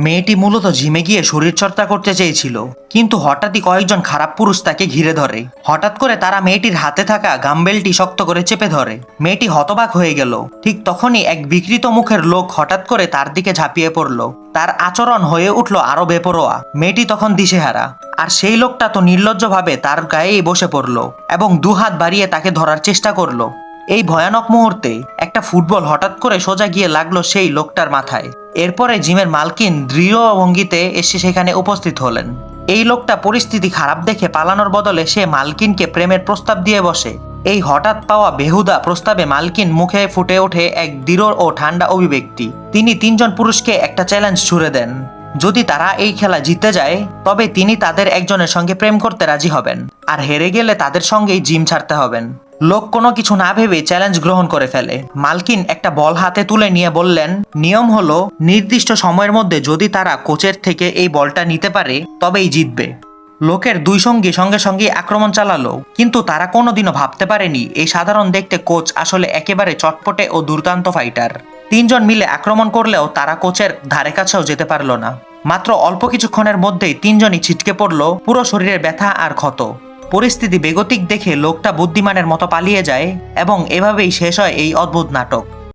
মেয়েটি মূলত জিমে গিয়ে শরীরচর্চা করতে চেয়েছিল, কিন্তু হঠাৎই কয়েকজন খারাপ পুরুষ তাকে ঘিরে ধরে। হঠাৎ করে তারা মেয়েটির হাতে থাকা গাম্বেলটি শক্ত করে চেপে ধরে। মেয়েটি হতবাক হয়ে গেল। ঠিক তখনই এক বিকৃত মুখের লোক হঠাৎ করে তার দিকে ঝাঁপিয়ে পড়ল। তার আচরণ হয়ে উঠল আরো বেপরোয়া। মেয়েটি তখন দিশেহারা, আর সেই লোকটা তো নির্লজ্জভাবে তার গায়েই বসে পড়ল এবং দুহাত বাড়িয়ে তাকে ধরার চেষ্টা করলো। এই ভয়ানক মুহূর্তে একটা ফুটবল হঠাৎ করে সোজা গিয়ে লাগলো সেই লোকটার মাথায়। এরপরে জিমের মালকিন দৃঢ় ভঙ্গিতে এসে সেখানে উপস্থিত হলেন। এই লোকটা পরিস্থিতি খারাপ দেখে পালানোর বদলে সে মালকিনকে প্রেমের প্রস্তাব দিয়ে বসে। এই হঠাৎ পাওয়া বেহুদা প্রস্তাবে মালকিন মুখে ফুটে ওঠে এক দৃঢ় ও ঠান্ডা অভিব্যক্তি। তিনি তিনজন পুরুষকে একটা চ্যালেঞ্জ ছুড়ে দেন। যদি তারা এই খেলা জিতে যায় তবে তিনি তাদের একজনের সঙ্গে প্রেম করতে রাজি হবেন, আর হেরে গেলে তাদের সঙ্গেই জিম ছাড়তে হবেন। লোক কোনো কিছু না ভেবে চ্যালেঞ্জ গ্রহণ করে ফেলে। মালকিন একটা বল হাতে তুলে নিয়ে বললেন, নিয়ম হলো নির্দিষ্ট সময়ের মধ্যে যদি তারা কোচের থেকে এই বলটা নিতে পারে তবেই জিতবে। লোকের দুই সঙ্গী সঙ্গে সঙ্গে আক্রমণ চালালো, কিন্তু তারা কোনোদিনও ভাবতে পারেনি এই সাধারণ দেখতে কোচ আসলে একেবারে চটপটে ও দুর্দান্ত ফাইটার। তিনজন মিলে আক্রমণ করলেও তারা কোচের ধারে কাছেও যেতে পারল না। মাত্র অল্প কিছুক্ষণের মধ্যেই তিনজনই ছিটকে পড়ল, পুরো শরীরের ব্যথা আর ক্ষত। পরিস্থিতি বেগতিক দেখে লোকটা বুদ্ধিমানের মতো পালিয়ে যায় এবং এভাবেই শেষ হয় এই অদ্ভুত নাটক।